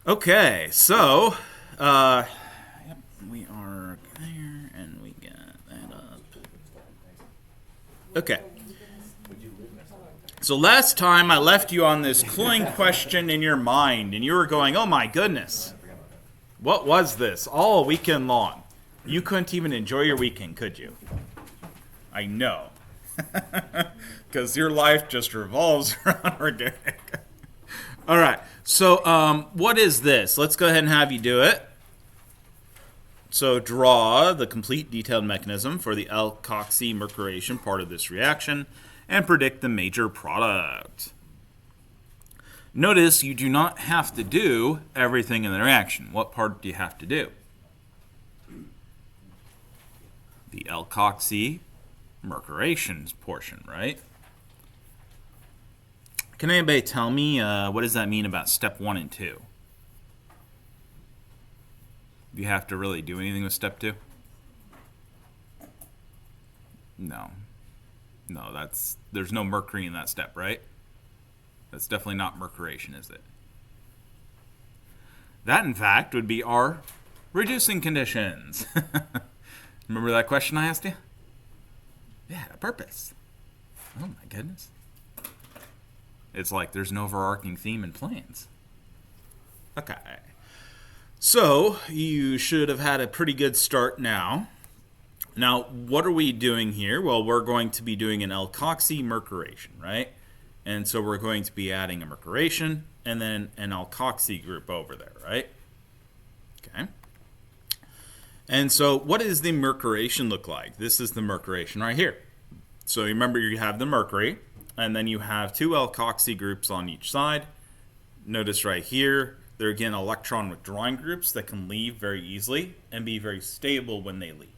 Okay, so yep, we are there, and we got that up. Okay. So last time I left you on this cloying question in your mind, and you were going, "Oh my goodness, what was this all weekend long?" You couldn't even enjoy your weekend, could you? I know, because your life just revolves around organic. All right. So, what is this? Let's go ahead and have you do it. So, draw the complete detailed mechanism for the alkoxy mercuration part of this reaction and predict the major product. Notice you do not have to do everything in the reaction. What part do you have to do? The alkoxy mercuration portion, right? Can anybody tell me what does that mean about step 1 and 2? Do you have to really do anything with step 2? No. No, there's no mercury in that step, right? That's definitely not mercuration, is it? That, in fact, would be our reducing conditions. Remember that question I asked you? Yeah, a purpose. Oh my goodness. It's like there's an overarching theme in planes. Okay. So, you should have had a pretty good start now. Now, what are we doing here? Well, we're going to be doing an alkoxy mercuration, right? And so we're going to be adding a mercuration and then an alkoxy group over there, right? Okay. And so what does the mercuration look like? This is the mercuration right here. So remember, you have the mercury, and then you have two alkoxy groups on each side. Notice right here, they're again electron withdrawing groups that can leave very easily and be very stable when they leave.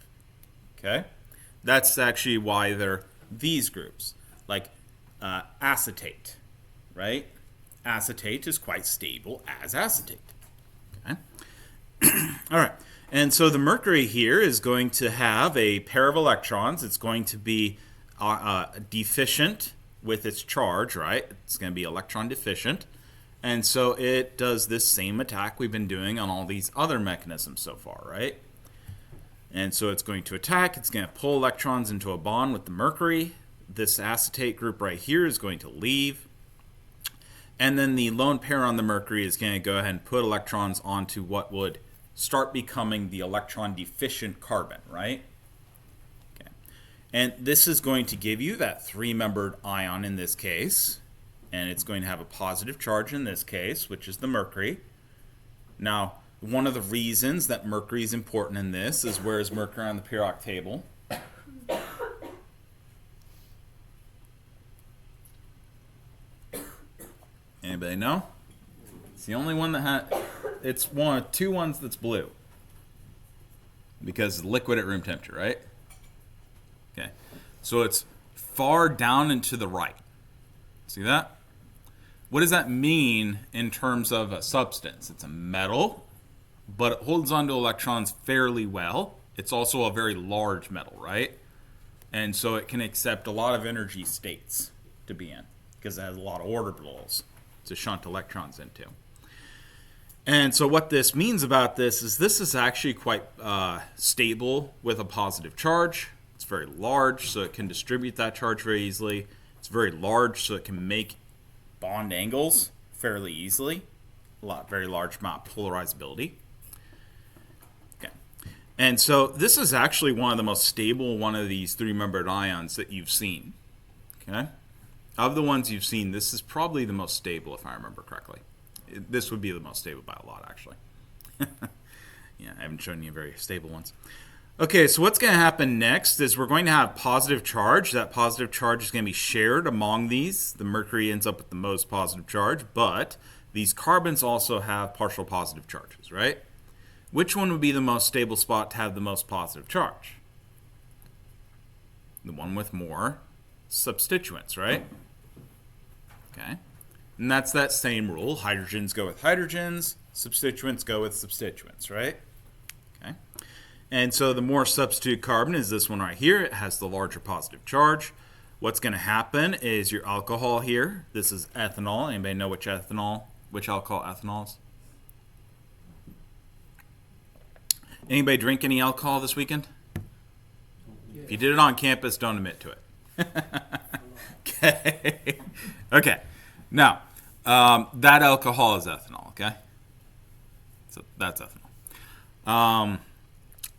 Okay? That's actually why they're these groups, like acetate, right? Acetate is quite stable as acetate. Okay? All right. And so the mercury here is going to have a pair of electrons. It's going to be deficient with its charge, right? It's going to be electron deficient. And so it does this same attack we've been doing on all these other mechanisms so far, right? And so it's going to attack. It's going to pull electrons into a bond with the mercury. This acetate group right here is going to leave. And then the lone pair on the mercury is going to go ahead and put electrons onto what would start becoming the electron deficient carbon, right? Okay. And this is going to give you that three-membered ion in this case. And it's going to have a positive charge in this case, which is the mercury. Now, one of the reasons that mercury is important in this is where is mercury on the periodic table? Anybody know? It's the only one that it's one of two ones that's blue. Because it's liquid at room temperature, right? Okay. So it's far down and to the right. See that? What does that mean in terms of a substance? It's a metal, but it holds onto electrons fairly well. It's also a very large metal, right? And so it can accept a lot of energy states to be in because it has a lot of orbitals to shunt electrons into. And so what this means about this is actually quite stable with a positive charge. It's very large, so it can distribute that charge very easily. It's very large, so it can make bond angles fairly easily. Very large amount of polarizability. Okay. And so this is actually one of the most stable one of these three-membered ions that you've seen. Okay. Of the ones you've seen, this is probably the most stable, if I remember correctly. This would be the most stable by a lot, actually. Yeah, I haven't shown you very stable ones. Okay, so what's going to happen next is we're going to have positive charge. That positive charge is going to be shared among these. The mercury ends up with the most positive charge, but these carbons also have partial positive charges, right? Which one would be the most stable spot to have the most positive charge? The one with more substituents, right? Okay. And that's that same rule. Hydrogens go with hydrogens. Substituents go with substituents, right? Okay. And so the more substitute carbon is this one right here. It has the larger positive charge. What's going to happen is your alcohol here. This is ethanol. Anybody know which alcohol ethanol is? Anybody drink any alcohol this weekend? If you did it on campus, don't admit to it. Okay. Okay. Now, that alcohol is ethanol, okay? So that's ethanol.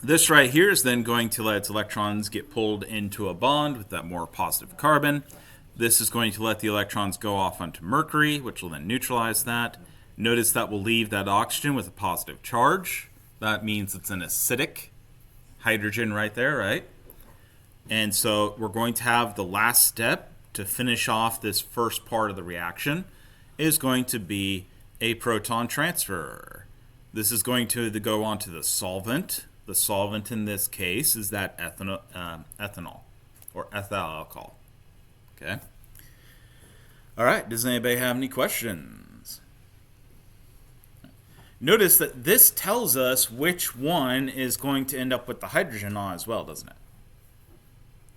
This right here is then going to let its electrons get pulled into a bond with that more positive carbon. This is going to let the electrons go off onto mercury, which will then neutralize that. Notice that will leave that oxygen with a positive charge. That means it's an acidic hydrogen right there, right? And so we're going to have the last step to finish off this first part of the reaction is going to be a proton transfer. This is going to go on to the solvent. The solvent in this case is that ethanol or ethyl alcohol. Okay. All right. Does anybody have any questions? Notice that this tells us which one is going to end up with the hydrogen on as well, doesn't it?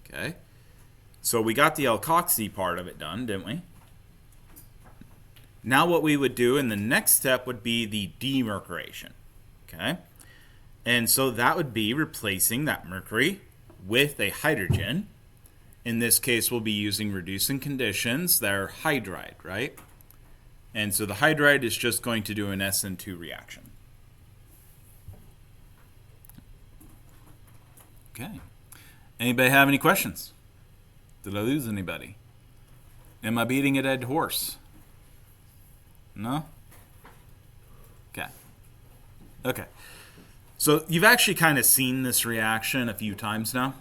Okay. So we got the alkoxy part of it done, didn't we? Now what we would do in the next step would be the demercuration. Okay. And so that would be replacing that mercury with a hydrogen. In this case, we'll be using reducing conditions that are hydride, right? And so the hydride is just going to do an SN2 reaction. Okay. Anybody have any questions? Did I lose anybody? Am I beating a dead horse? No? Okay. Okay. So you've actually kind of seen this reaction a few times now.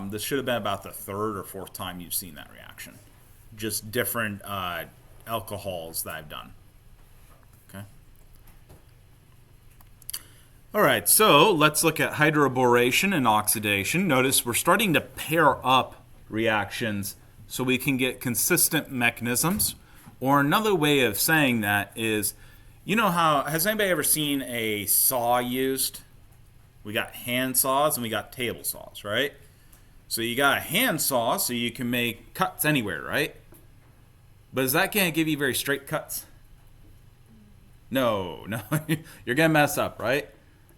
This should have been about the third or fourth time you've seen that reaction. Just different alcohols that I've done. Okay. All right, so let's look at hydroboration and oxidation. Notice we're starting to pair up reactions so we can get consistent mechanisms. Or another way of saying that is, you know how, has anybody ever seen a saw used? We got hand saws and we got table saws, right? So you got a hand saw so you can make cuts anywhere, right? But is that going to give you very straight cuts? No, you're going to mess up, right?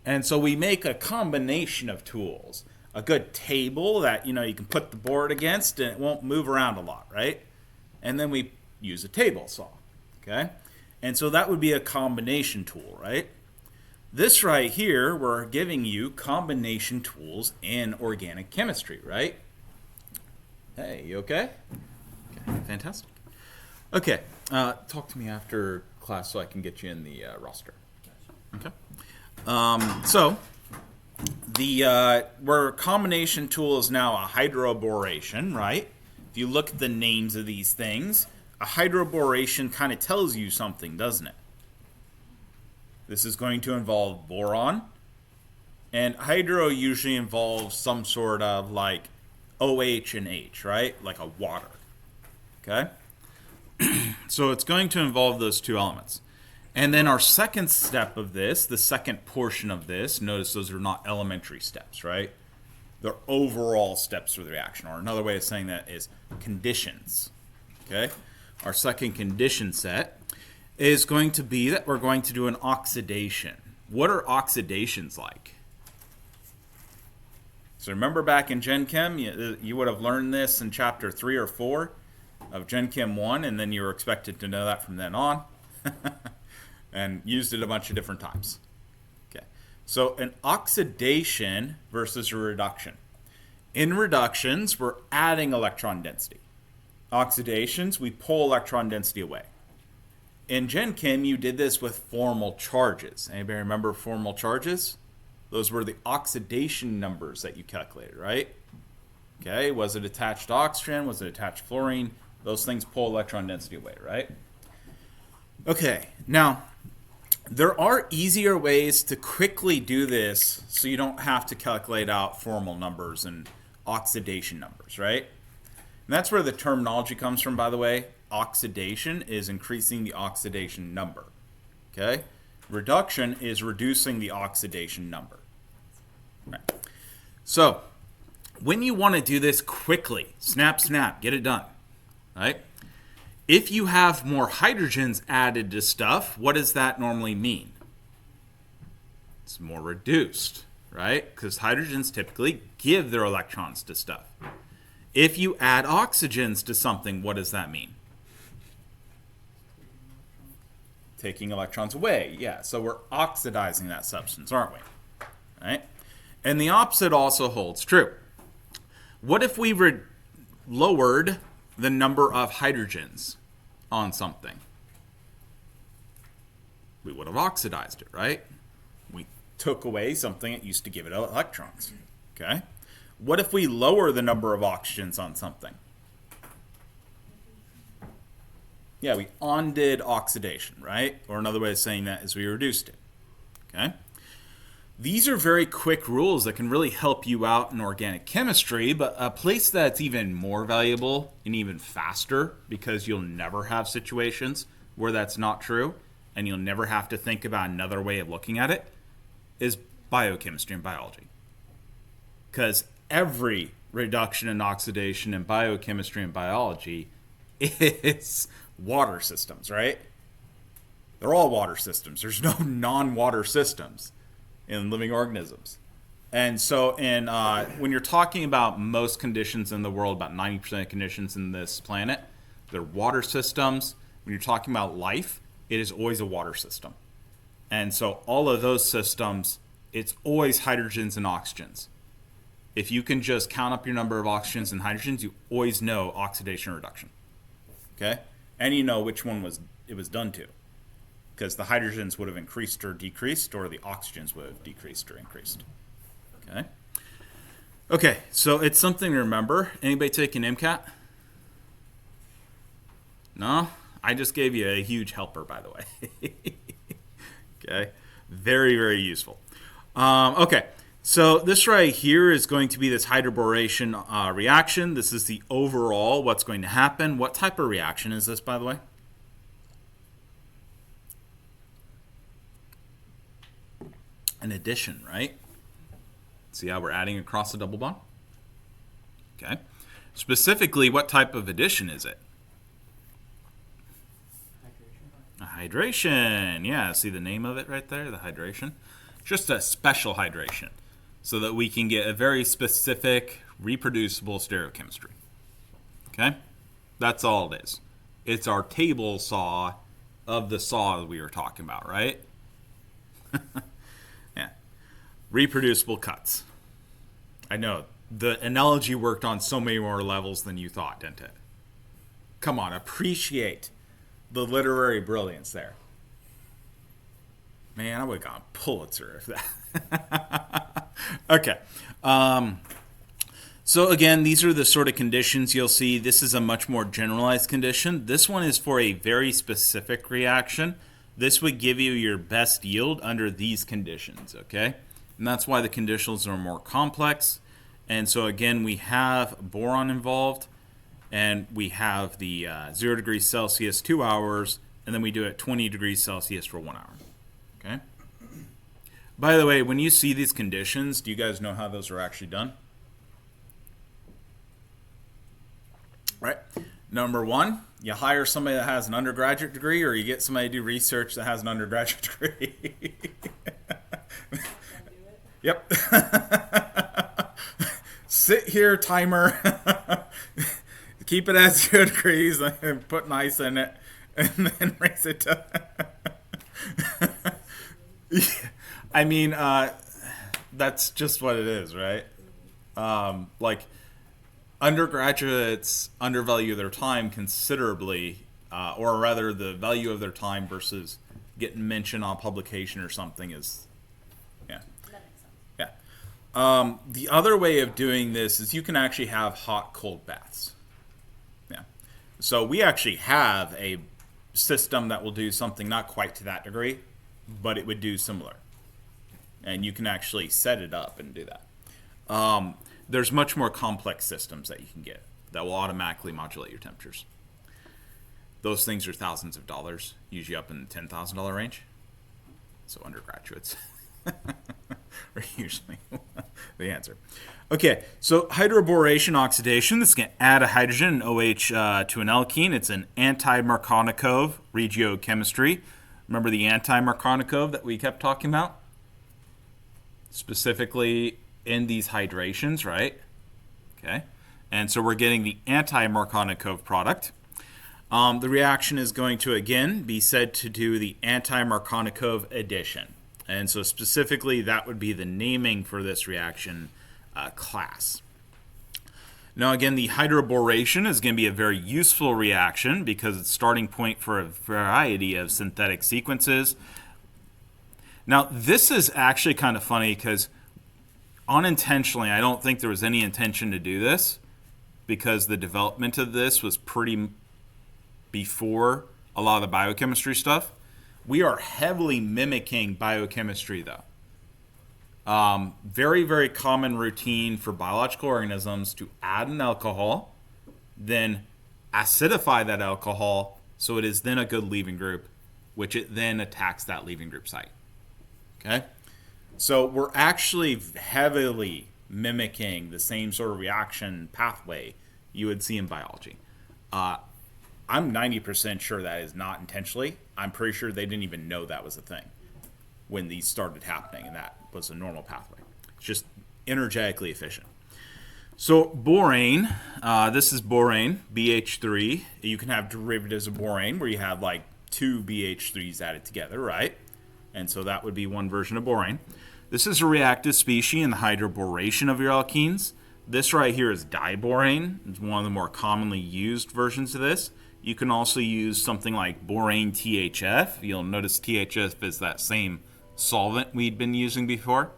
And so we make a combination of tools. A good table that, you can put the board against and it won't move around a lot, right? And then we use a table saw, okay? And so that would be a combination tool, right? This right here, we're giving you combination tools in organic chemistry, right? Hey, you okay? Okay, fantastic. Okay, talk to me after class so I can get you in the roster. Okay. So where combination tool is now a hydroboration, right? If you look at the names of these things, a hydroboration kind of tells you something, doesn't it? This is going to involve boron, and hydro usually involves some sort of like OH and H, right? Like a water, okay? So it's going to involve those two elements. And then our second step of this, the second portion of this, notice those are not elementary steps, right? They're overall steps of the reaction, or another way of saying that is conditions, okay? Our second condition set is going to be that we're going to do an oxidation. What are oxidations like? So remember back in Gen Chem, you would have learned this in chapter 3 or 4 of Gen Chem 1, and then you were expected to know that from then on, and used it a bunch of different times. Okay, so an oxidation versus a reduction. In reductions, we're adding electron density. Oxidations, we pull electron density away. In Gen Chem, you did this with formal charges. Anybody remember formal charges? Those were the oxidation numbers that you calculated, right? Okay, was it attached oxygen? Was it attached fluorine? Those things pull electron density away, right? Okay, now, there are easier ways to quickly do this so you don't have to calculate out formal numbers and oxidation numbers, right? And that's where the terminology comes from, by the way. Oxidation is increasing the oxidation number, okay? Reduction is reducing the oxidation number. Right. So, when you want to do this quickly, snap, snap, get it done, right? If you have more hydrogens added to stuff, what does that normally mean? It's more reduced, right? Because hydrogens typically give their electrons to stuff. If you add oxygens to something, what does that mean? Taking electrons away, yeah. So we're oxidizing that substance, aren't we? Right? And the opposite also holds true. What if we lowered the number of hydrogens on something? We would have oxidized it, right? We took away something that used to give it electrons. Okay? What if we lower the number of oxygens on something? Yeah, we undid oxidation, right? Or another way of saying that is we reduced it. Okay? These are very quick rules that can really help you out in organic chemistry, but a place that's even more valuable and even faster, because you'll never have situations where that's not true, and you'll never have to think about another way of looking at it, is biochemistry and biology. Because every reduction in oxidation in biochemistry and biology is water systems, right? They're all water systems. There's no non-water systems in living organisms. And so when you're talking about most conditions in the world, about 90% of conditions in this planet, they're water systems. When you're talking about life, it is always a water system. And so all of those systems, it's always hydrogens and oxygens. If you can just count up your number of oxygens and hydrogens, you always know oxidation or reduction. Okay? And you know which one it was done to. Because the hydrogens would have increased or decreased, or the oxygens would have decreased or increased. Okay? Okay, so it's something to remember. Anybody taking MCAT? No? I just gave you a huge helper, by the way. Okay? Very, very useful. Okay, so this right here is going to be this hydroboration reaction. This is the overall what's going to happen. What type of reaction is this, by the way? An addition, right? See how we're adding across the double bond? Okay. Specifically, what type of addition is it? A hydration. Yeah, see the name of it right there, the hydration? Just a special hydration so that we can get a very specific, reproducible stereochemistry. Okay? That's all it is. It's our table saw of the saw we were talking about, right? Yeah. Reproducible cuts. I know. The analogy worked on so many more levels than you thought, didn't it? Come on, appreciate the literary brilliance there. Man, I would have gone Pulitzer if that. Okay. So again, these are the sort of conditions you'll see. This is a much more generalized condition. This one is for a very specific reaction. This would give you your best yield under these conditions, okay? And that's why the conditionals are more complex. And so again, we have boron involved, and we have the 0 degrees Celsius 2 hours, and then we do it 20 degrees Celsius for 1 hour. Okay. By the way, when you see these conditions, do you guys know how those are actually done? Right. Number one, you hire somebody that has an undergraduate degree, or you get somebody to do research that has an undergraduate degree. Yep. Sit here, timer. Keep it at 0 degrees and put an ice in it, and then raise it to... I mean, that's just what it is, right? Like, undergraduates undervalue their time considerably, or rather the value of their time versus getting mentioned on publication or something is, yeah. That makes sense. Yeah. The other way of doing this is you can actually have hot, cold baths. Yeah. So we actually have a system that will do something not quite to that degree, but it would do similar. And you can actually set it up and do that. There's much more complex systems that you can get that will automatically modulate your temperatures. Those things are thousands of dollars, usually up in the $10,000 range. So undergraduates are usually the answer. Okay, so hydroboration oxidation. This can add a hydrogen, an OH, to an alkene. It's an anti-Markovnikov regiochemistry. Remember the anti-Markovnikov that we kept talking about? specifically in these hydrations, right? Okay. And so we're getting the anti-Markovnikov product. The reaction is going to, again, be said to do the anti-Markovnikov addition. And so specifically, that would be the naming for this reaction class. Now, again, the hydroboration is going to be a very useful reaction because it's starting point for a variety of synthetic sequences. Now, this is actually kind of funny because unintentionally, I don't think there was any intention to do this because the development of this was pretty before a lot of the biochemistry stuff. We are heavily mimicking biochemistry, though. Very, very common routine for biological organisms to add an alcohol, then acidify that alcohol so it is then a good leaving group, which it then attacks that leaving group site. Okay? So we're actually heavily mimicking the same sort of reaction pathway you would see in biology. I'm 90% sure that is not intentionally. I'm pretty sure they didn't even know that was a thing when these started happening, and that was a normal pathway. It's just energetically efficient. So borane, this is borane, BH3. You can have derivatives of borane where you have like two BH3s added together, right? And so that would be one version of borane. This is a reactive species in the hydroboration of your alkenes. This right here is diborane. It's one of the more commonly used versions of this. You can also use something like borane THF. You'll notice THF is that same solvent we'd been using before.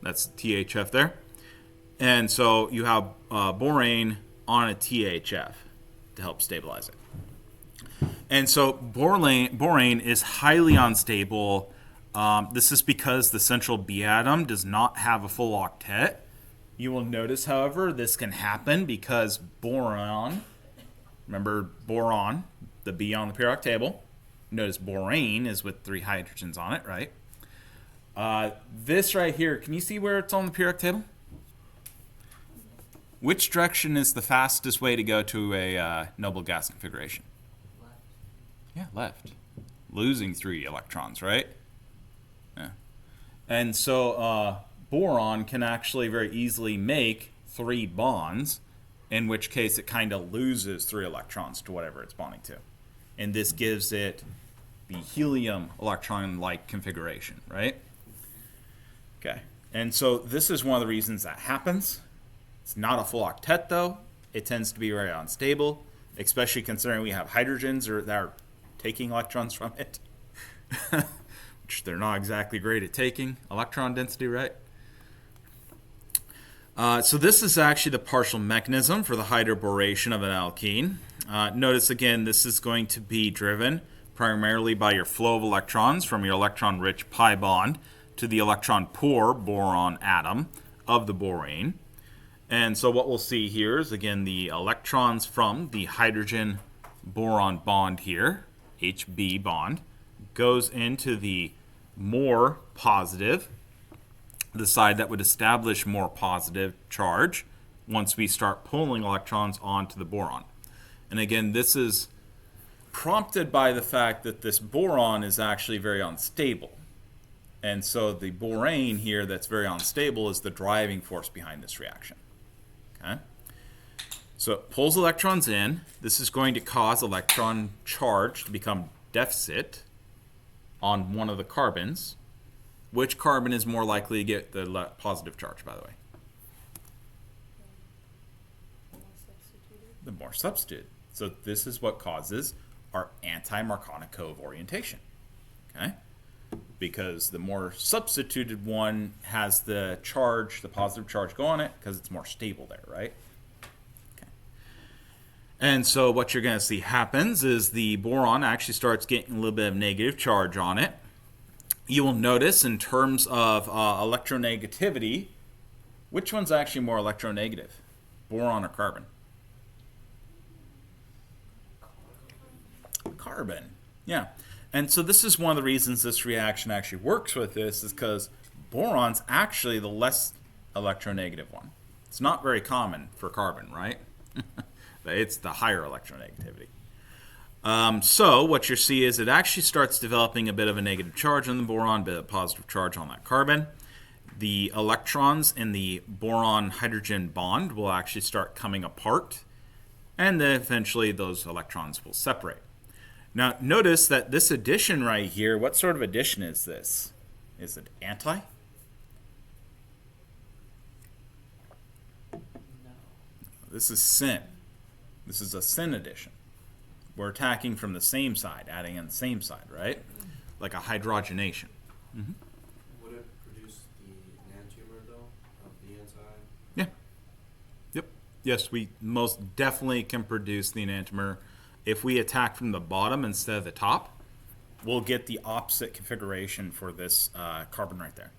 That's THF there. And so you have borane on a THF to help stabilize it. And so borane is highly unstable. This is because the central B atom does not have a full octet. You will notice, however, this can happen because boron, remember boron, the B on the periodic table. Notice borane is with 3 hydrogens on it, right? This right here, can you see where it's on the periodic table? Which direction is the fastest way to go to a noble gas configuration? Left. Yeah, left. Losing 3 electrons, right? Yeah. And so boron can actually very easily make 3 bonds, in which case it kind of loses 3 electrons to whatever it's bonding to. And this gives it the helium electron-like configuration, right? Okay. And so this is one of the reasons that happens. It's not a full octet, though. It tends to be very unstable, especially considering we have hydrogens that are taking electrons from it, which they're not exactly great at taking electron density, right? So this is actually the partial mechanism for the hydroboration of an alkene. Notice again, this is going to be driven primarily by your flow of electrons from your electron-rich pi bond to the electron-poor boron atom of the borane. And so what we'll see here is, again, the electrons from the hydrogen-boron bond here, HB bond, goes into the more positive, the side that would establish more positive charge once we start pulling electrons onto the boron. And again, this is prompted by the fact that this boron is actually very unstable. And so the borane here that's very unstable is the driving force behind this reaction. Okay? So it pulls electrons in. This is going to cause electron charge to become deficit on one of the carbons. Which carbon is more likely to get the positive charge, by the way? The more substituted. So this is what causes our anti-Markovnikov orientation. Okay? Because the more substituted one has the charge, the positive charge go on it, because it's more stable there, right? Okay. And so what you're going to see happens is the boron actually starts getting a little bit of negative charge on it. You will notice in terms of electronegativity, which one's actually more electronegative, boron or carbon? Carbon, yeah. And so this is one of the reasons this reaction actually works with this is because boron's actually the less electronegative one. It's not very common for carbon, right? It's the higher electronegativity. So what you see is it actually starts developing a bit of a negative charge on the boron, a bit of positive charge on that carbon. the electrons in the boron-hydrogen bond will actually start coming apart, and then eventually those electrons will separate. Now, notice that this addition right here, what sort of addition is this? Is it anti? No. This is syn. This is a syn addition. We're attacking from the same side, adding on the same side, right? Like a hydrogenation. Mm-hmm. Would it produce the enantiomer, though, of the enzyme? Yeah. Yep. Yes, we most definitely can produce the enantiomer. If we attack from the bottom instead of the top, we'll get the opposite configuration for this carbon right there.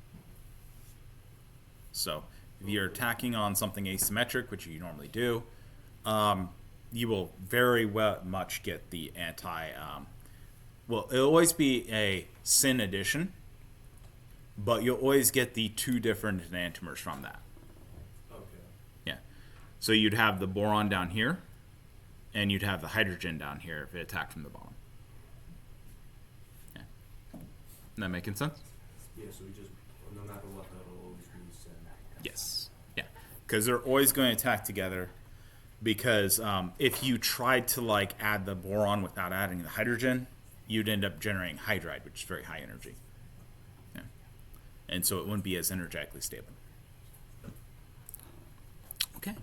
So if you're attacking on something asymmetric, which you normally do, you will very much get the anti. Well, it'll always be a syn addition, but you'll always get the two different enantiomers from that. Okay. Yeah. So you'd have the boron down here, and you'd have the hydrogen down here if it attacked from the bottom. Yeah. That making sense? Yeah, so we just, no matter what, that'll always be syn. Yes. Yeah. Because they're always going to attack together. Because if you tried to like add the boron without adding the hydrogen, you'd end up generating hydride, which is very high energy. Yeah. And so it wouldn't be as energetically stable. Okay.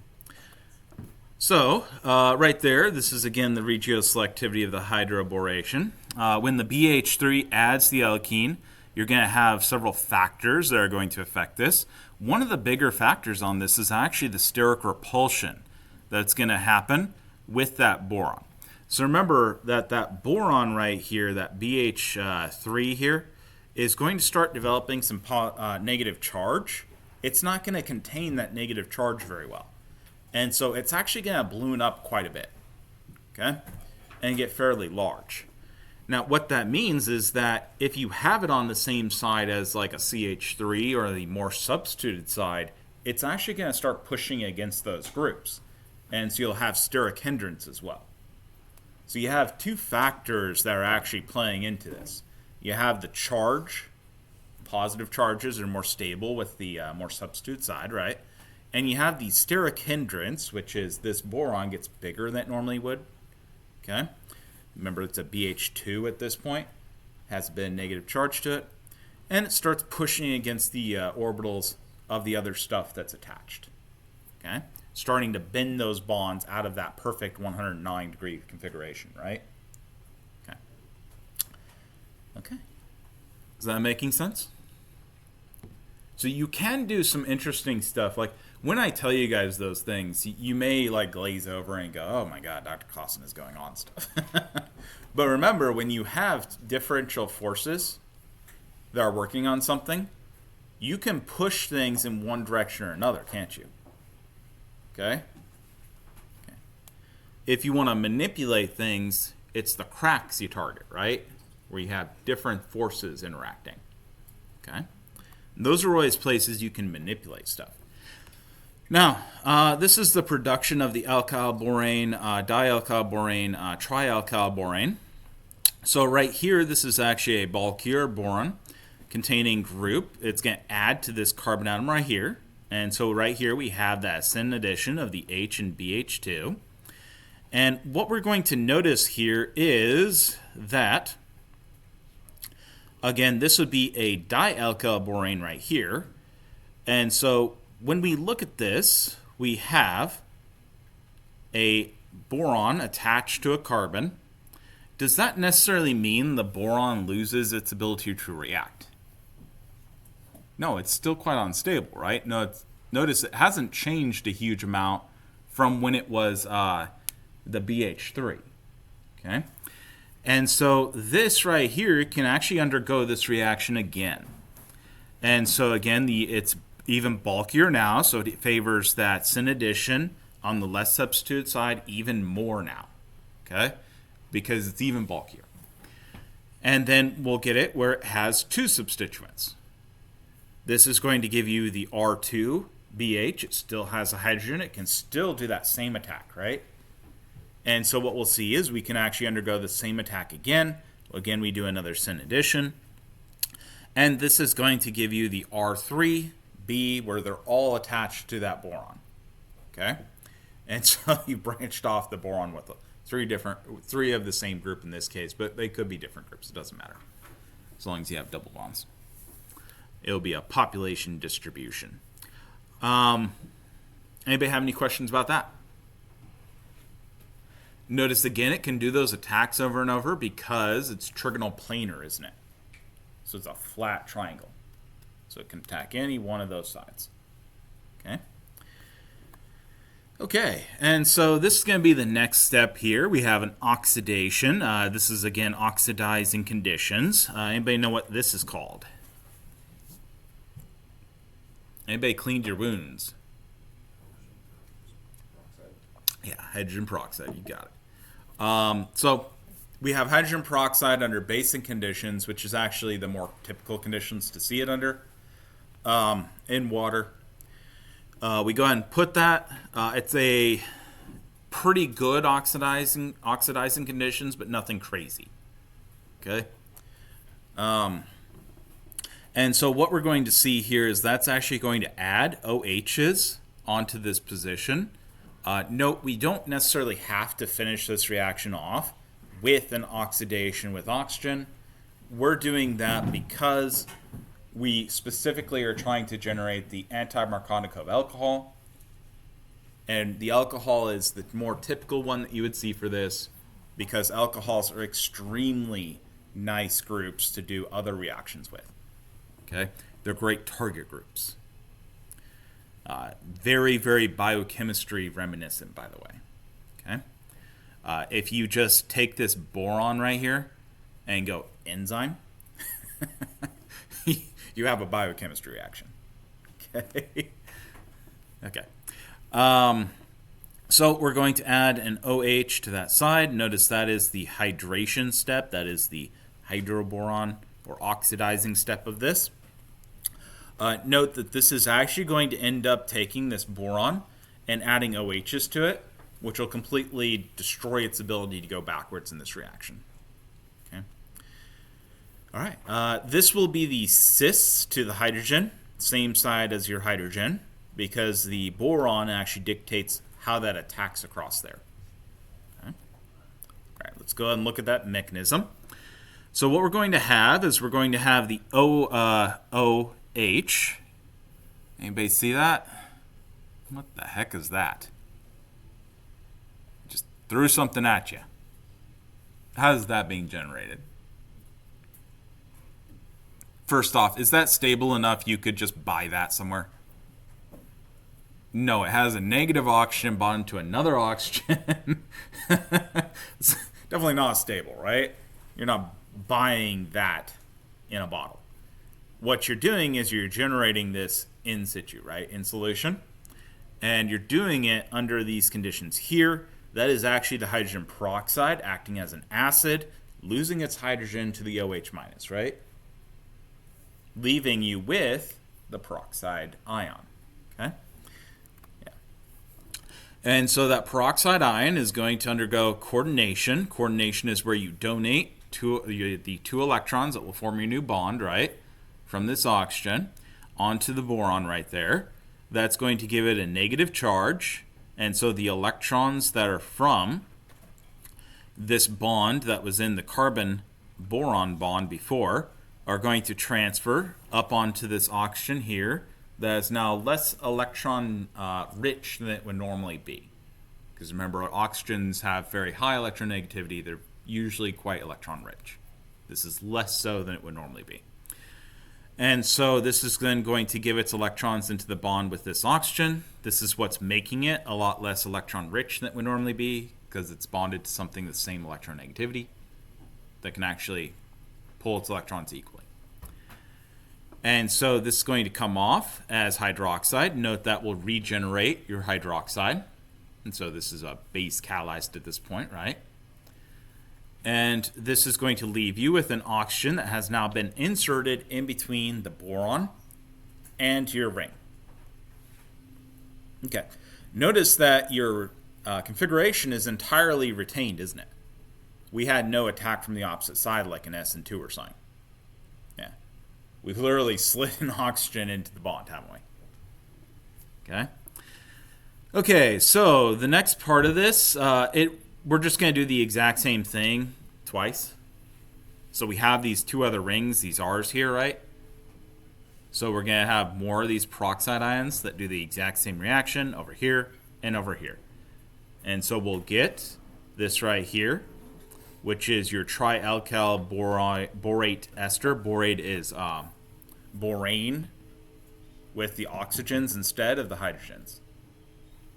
So right there, this is again the regioselectivity of the hydroboration. When the BH3 adds the alkene, you're going to have several factors that are going to affect this. One of the bigger factors on this is actually the steric repulsion that's going to happen with that boron. So remember that that boron right here, that BH3 here, is going to start developing some negative charge. It's not going to contain that negative charge very well. And so it's actually going to balloon up quite a bit, okay, and get fairly large. Now, what that means is that if you have it on the same side as like a CH3 or the more substituted side, it's actually going to start pushing against those groups. And so you'll have steric hindrance as well. So you have two factors that are actually playing into this. You have the charge. Positive charges are more stable with the more substitute side, right? And you have the steric hindrance, which is this boron gets bigger than it normally would. Okay? Remember, it's a BH2 at this point. Has a bit of negative charge to it. And it starts pushing against the orbitals of the other stuff that's attached. Okay? Starting to bend those bonds out of that perfect 109-degree configuration, right? Okay. Okay. Is that making sense? So you can do some interesting stuff. Like when I tell you guys those things, you may like glaze over and go, oh my God, Dr. Clausen is going on stuff. But remember, when you have differential forces that are working on something, you can push things in one direction or another, can't you? Okay? Okay. If you want to manipulate things, it's the cracks you target, right? Where you have different forces interacting. Okay? And those are always places you can manipulate stuff. Now, this is the production of the alkyl borane, dialkyl borane, trialkyl borane. So right here, this is actually a bulkier boron containing group. It's going to add to this carbon atom right here. And so right here we have that syn addition of the H and BH2. And what we're going to notice here is that, again, this would be a dialkyl borane right here. And so when we look at this, we have a boron attached to a carbon. Does that necessarily mean the boron loses its ability to react? No, it's still quite unstable, right? No, notice it hasn't changed a huge amount from when it was the BH3. Okay? And so this right here can actually undergo this reaction again. And so again, it's even bulkier now, so it favors that syn addition on the less substituted side even more now. Okay? Because it's even bulkier. And then we'll get it where it has two substituents. This is going to give you the R2BH. It still has a hydrogen. It can still do that same attack, right? And so what we'll see is we can actually undergo the same attack again. Again, we do another syn addition. And this is going to give you the R3 B where they're all attached to that boron. Okay? And so you branched off the boron with three of the same group in this case, but they could be different groups. It doesn't matter. As long as you have double bonds. It'll be a population distribution. Anybody have any questions about that? Notice again, it can do those attacks over and over because it's trigonal planar, isn't it? So it's a flat triangle. So it can attack any one of those sides. Okay? Okay, and so this is going to be the next step here. We have an oxidation. This is, again, oxidizing conditions. Anybody know what this is called? Anybody cleaned your wounds? Yeah, hydrogen peroxide, you got it. So we have hydrogen peroxide under basic conditions, which is actually the more typical conditions to see it under in water. We go ahead and put that. It's a pretty good oxidizing conditions, but nothing crazy. Okay. And so what we're going to see here is that's actually going to add OHs onto this position. Note, we don't necessarily have to finish this reaction off with an oxidation with oxygen. We're doing that because we specifically are trying to generate the anti-Markovnikov alcohol. And the alcohol is the more typical one that you would see for this because alcohols are extremely nice groups to do other reactions with. Okay? They're great target groups. Very, very biochemistry reminiscent, by the way. Okay? If you just take this boron right here and go enzyme, you have a biochemistry reaction. Okay? Okay. So we're going to add an OH to that side. Notice that is the hydration step. That is the hydroboron or oxidizing step of this. Note that this is actually going to end up taking this boron and adding OHs to it, which will completely destroy its ability to go backwards in this reaction. Okay. All right. This will be the cis to the hydrogen, same side as your hydrogen, because the boron actually dictates how that attacks across there. Okay. All right. Let's go ahead and look at that mechanism. So what we're going to have is we're going to have the OH. Anybody see that? What the heck is that? Just threw something at you. How is that being generated? First off, is that stable enough you could just buy that somewhere? No, it has a negative oxygen bond to another oxygen. It's definitely not stable, right? You're not buying that in a bottle. What you're doing is you're generating this in situ, right, in solution. And you're doing it under these conditions here. That is actually the hydrogen peroxide acting as an acid, losing its hydrogen to the OH minus, right? Leaving you with the peroxide ion, okay? Yeah. And so that peroxide ion is going to undergo coordination. Coordination is where you donate the two electrons that will form your new bond, right? From this oxygen onto the boron right there. That's going to give it a negative charge. And so the electrons that are from this bond that was in the carbon-boron bond before are going to transfer up onto this oxygen here that is now less electron rich than it would normally be. Because remember, oxygens have very high electronegativity. They're usually quite electron rich. This is less so than it would normally be. And so this is then going to give its electrons into the bond with this oxygen. This is what's making it a lot less electron rich than it would normally be because it's bonded to something with the same electronegativity that can actually pull its electrons equally. And so this is going to come off as hydroxide. Note that will regenerate your hydroxide. And so this is a base catalyzed at this point, right? And this is going to leave you with an oxygen that has now been inserted in between the boron and your ring. Okay. Notice that your configuration is entirely retained, isn't it? We had no attack from the opposite side like an S and 2 or sign. Yeah. We've literally slid an oxygen into the bond, haven't we? Okay. Okay, so the next part of this, we're just going to do the exact same thing twice. So we have these two other rings, these R's here, right? So we're going to have more of these peroxide ions that do the exact same reaction over here and over here. And so we'll get this right here, which is your trialkyl borate ester. Borate is borane with the oxygens instead of the hydrogens.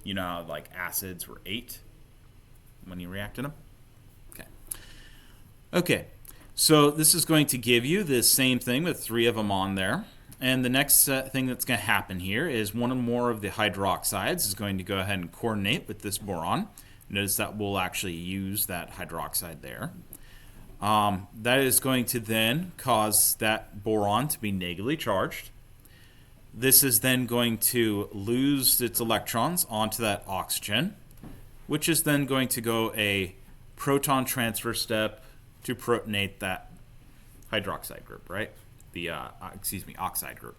You know how like acids were 8 when you reacted them? Okay. Okay, so this is going to give you this same thing with 3 of them on there. And the next thing that's going to happen here is one or more of the hydroxides is going to go ahead and coordinate with this boron. Notice that we'll actually use that hydroxide there. That is going to then cause that boron to be negatively charged. This is then going to lose its electrons onto that oxygen, which is then going to go a proton transfer step to protonate that hydroxide group, right? The, oxide group,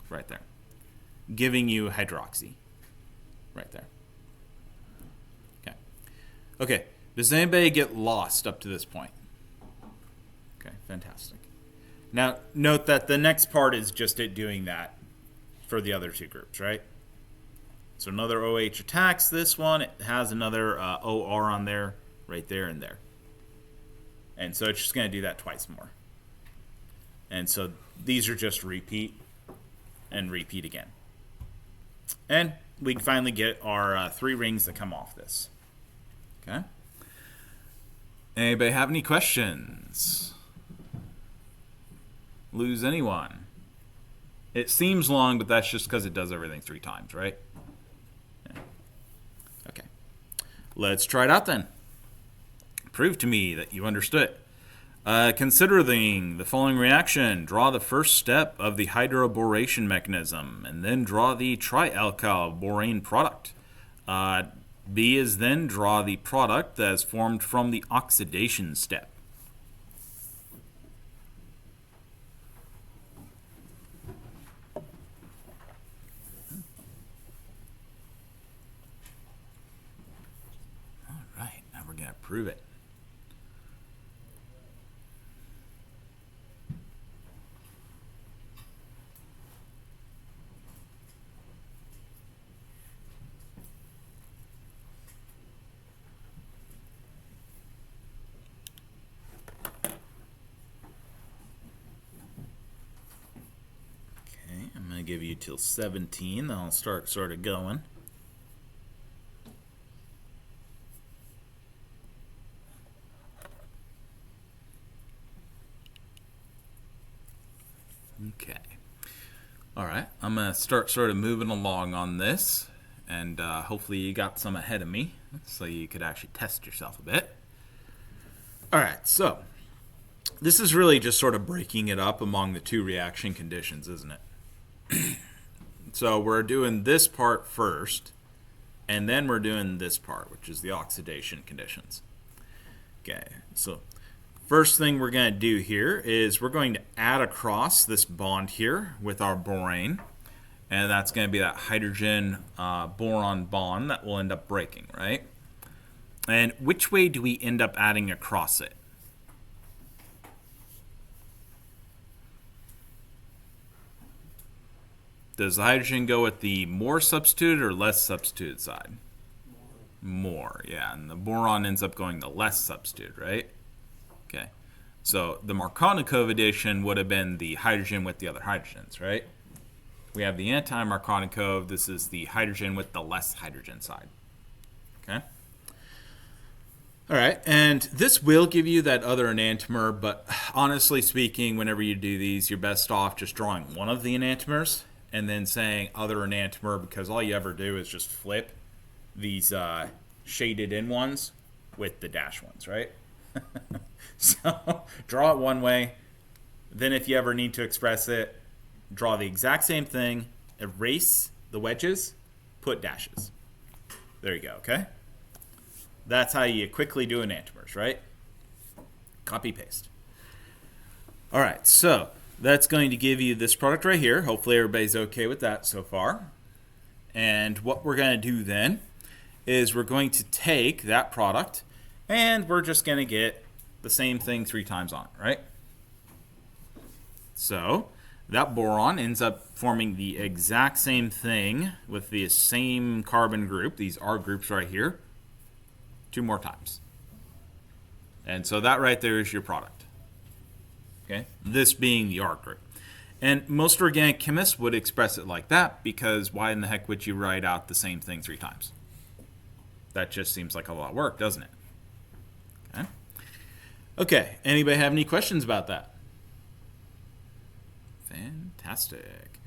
right there. Giving you hydroxy, right there. Okay. Okay, does anybody get lost up to this point? Okay, fantastic. Now, note that the next part is just it doing that for the other two groups, right? So another OH attacks this one. It has another OR on there, right there and there. And so it's just going to do that twice more. And so these are just repeat and repeat again. And we finally get our 3 rings that come off this. Okay? Anybody have any questions? Lose anyone? It seems long, but that's just because it does everything 3 times, right? Yeah. Okay. Let's try it out then. Prove to me that you understood. Considering the following reaction, draw the first step of the hydroboration mechanism, and then draw the trialkyl borane product. B is then draw the product that is formed from the oxidation step. Prove it. Okay, I'm going to give you till 17, then I'll start sort of going. Okay. All right. I'm going to start sort of moving along on this, and hopefully you got some ahead of me so you could actually test yourself a bit. All right. So this is really just sort of breaking it up among the 2 reaction conditions, isn't it? So we're doing this part first, and then we're doing this part, which is the oxidation conditions. Okay. So first thing we're going to do here is we're going to add across this bond here with our borane, and that's going to be that hydrogen boron bond that will end up breaking, right? And which way do we end up adding across it? Does the hydrogen go with the more substituted or less substituted side? More, yeah, and the boron ends up going the less substituted, right? Okay, so the Markovnikov addition would have been the hydrogen with the other hydrogens, right? We have the anti-Markovnikov. This is the hydrogen with the less hydrogen side. Okay? All right, and this will give you that other enantiomer, but honestly speaking, whenever you do these, you're best off just drawing one of the enantiomers and then saying other enantiomer, because all you ever do is just flip these shaded in ones with the dash ones, right? So draw it one way, then if you ever need to express it, draw the exact same thing, erase the wedges, put dashes. There you go, okay? That's how you quickly do enantiomers, right? Copy, paste. All right, so that's going to give you this product right here. Hopefully everybody's okay with that so far. And what we're going to do then is we're going to take that product and we're just going to get the same thing 3 times on it, right? So that boron ends up forming the exact same thing with the same carbon group, these R groups right here, 2 more times. And so that right there is your product. Okay? This being the R group. And most organic chemists would express it like that because why in the heck would you write out the same thing 3 times? That just seems like a lot of work, doesn't it? Okay. Okay, anybody have any questions about that? Fantastic.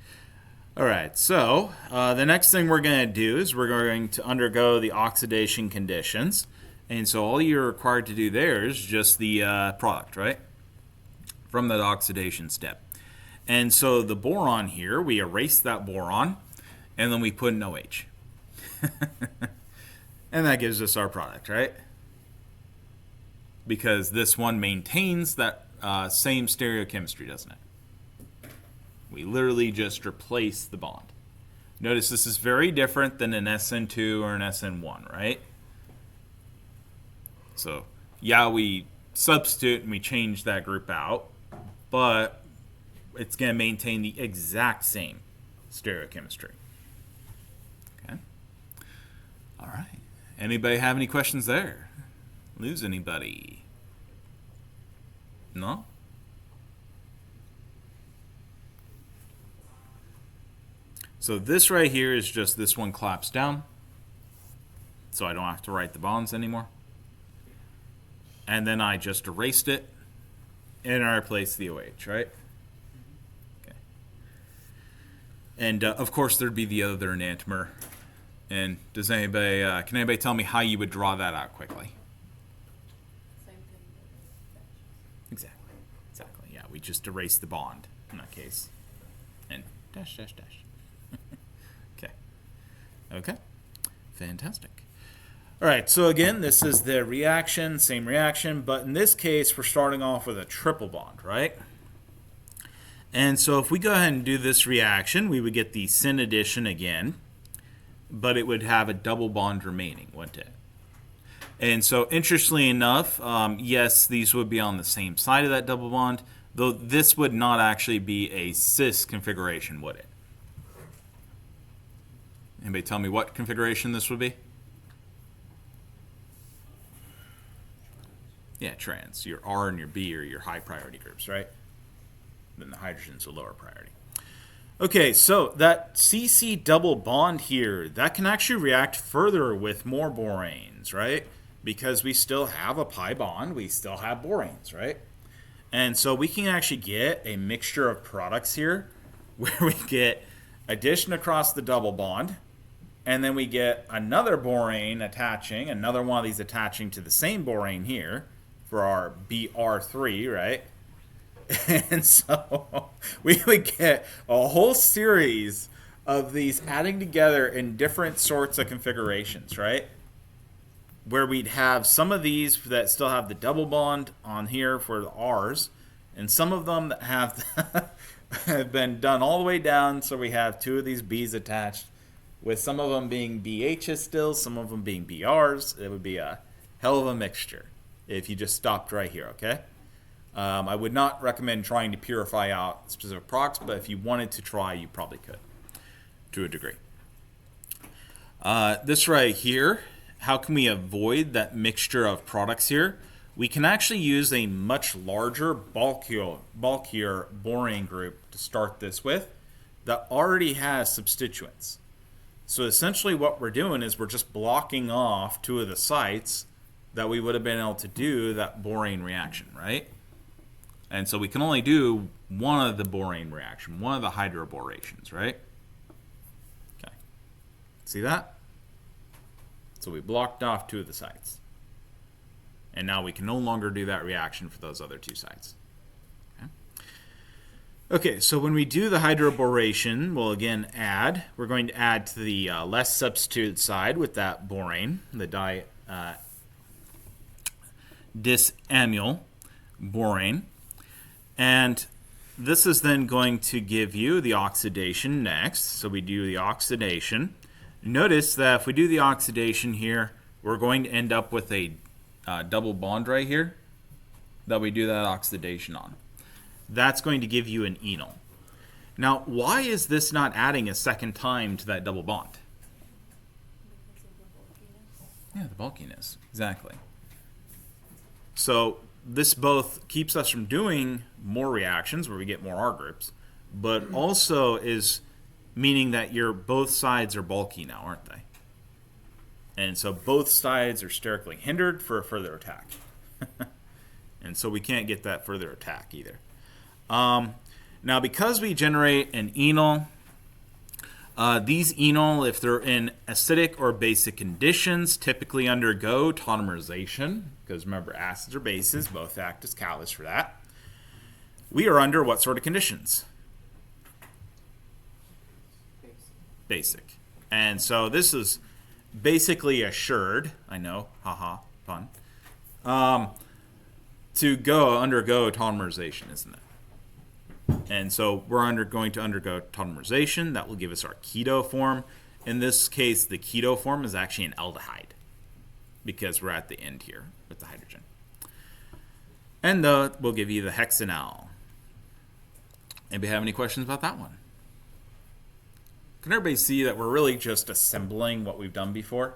All right, so the next thing we're going to do is we're going to undergo the oxidation conditions. And so all you're required to do there is just the product, right? From that oxidation step. And so the boron here, we erase that boron, and then we put an OH. And that gives us our product, right? Because this one maintains that same stereochemistry, doesn't it? We literally just replace the bond. Notice this is very different than an SN2 or an SN1, right? So, yeah, we substitute and we change that group out, but it's going to maintain the exact same stereochemistry. Okay. All right. Anybody have any questions there? Lose anybody? No? So this right here is just this one collapsed down. So I don't have to write the bonds anymore. And then I just erased it and I replaced the OH, right? Okay. And of course there'd be the other enantiomer. And does anybody, can anybody tell me how you would draw that out quickly? Same thing. Exactly. Exactly. Yeah, we just erase the bond in that case. And dash, dash, dash. Okay. Okay. Fantastic. All right, so again, this is the reaction, same reaction, but in this case, we're starting off with a triple bond, right? And so if we go ahead and do this reaction, we would get the syn addition again, but it would have a double bond remaining, wouldn't it? And so interestingly enough, yes, these would be on the same side of that double bond, though this would not actually be a cis configuration, would it? Anybody tell me what configuration this would be? Yeah, trans. Your R and your B are your high priority groups, right? Then the hydrogen's a lower priority. Okay, so that CC double bond here, that can actually react further with more boranes, right? Because we still have a pi bond, we still have boranes, right? And so we can actually get a mixture of products here where we get addition across the double bond, and then we get another borane attaching, another one of these attaching to the same borane here for our BR3, right? And so we would get a whole series of these adding together in different sorts of configurations, right? Where we'd have some of these that still have the double bond on here for the R's, and some of them that have, have been done all the way down, so we have 2 of these B's attached, with some of them being BH's still, some of them being BR's. It would be a hell of a mixture if you just stopped right here, okay? I would not recommend trying to purify out specific products, but if you wanted to try, you probably could, to a degree. This right here, how can we avoid that mixture of products here? We can actually use a much larger, bulkier borane group to start this with that already has substituents. So essentially what we're doing is we're just blocking off 2 of the sites that we would have been able to do that borane reaction, right? And so we can only do one of the borane reaction, one of the hydroborations, right? Okay. See that? So we blocked off 2 of the sites. And now we can no longer do that reaction for those other 2 sites. Okay, okay, so when we do the hydroboration, we'll again add. We're going to add to the less substituted side with that borane, the disamyl borane. And this is then going to give you the oxidation next. So we do the oxidation. Notice that if we do the oxidation here, we're going to end up with a double bond right here that we do that oxidation on. That's going to give you an enol. Now, why is this not adding a second time to that double bond? Because of the bulkiness. Yeah, the bulkiness, exactly. So this both keeps us from doing more reactions where we get more R groups, but also is meaning that both sides are bulky now, aren't they? And so both sides are sterically hindered for a further attack. And so we can't get that further attack either. Now, because we generate an enol, these enol, if they're in acidic or basic conditions, typically undergo tautomerization, because remember, acids or bases both act as catalysts for that. We are under what sort of conditions? Basic. And so this is basically assured, I know, haha, fun, to undergo tautomerization, isn't it? And so we're going to undergo tautomerization. That will give us our keto form. In this case, the keto form is actually an aldehyde because we're at the end here with the hydrogen. And we'll give you the hexanal. Anybody have any questions about that one? Can everybody see that we're really just assembling what we've done before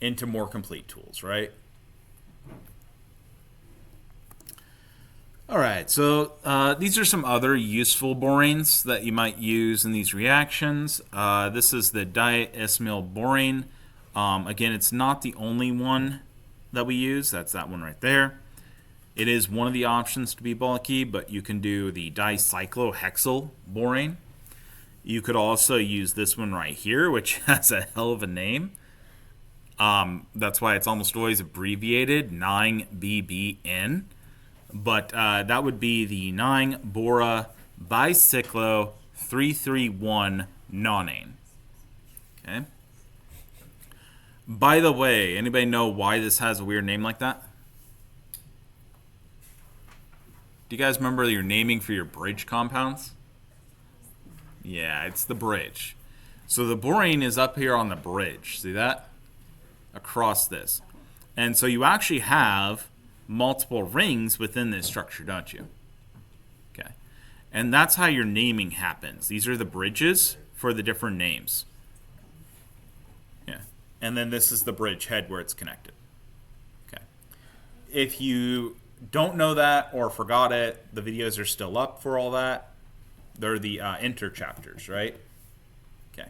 into more complete tools, right? All right, so these are some other useful boranes that you might use in these reactions. This is the diacetyl borane. Again, it's not the only one that we use. That's that one right there. It is one of the options to be bulky, but you can do the dicyclohexyl borane. You could also use this one right here, which has a hell of a name. That's why it's almost always abbreviated, 9BBN. But that would be the 9-bora bicyclo 331 nonane. Okay. By the way, anybody know why this has a weird name like that? Do you guys remember your naming for your bridge compounds? Yeah, it's the bridge. So the borane is up here on the bridge. See that? Across this. And so you actually have multiple rings within this structure, don't you? Okay. And that's how your naming happens. These are the bridges for the different names. Yeah. And then this is the bridge head where it's connected. Okay. If you don't know that or forgot it, the videos are still up for all that. They're the inter-chapters, right? Okay.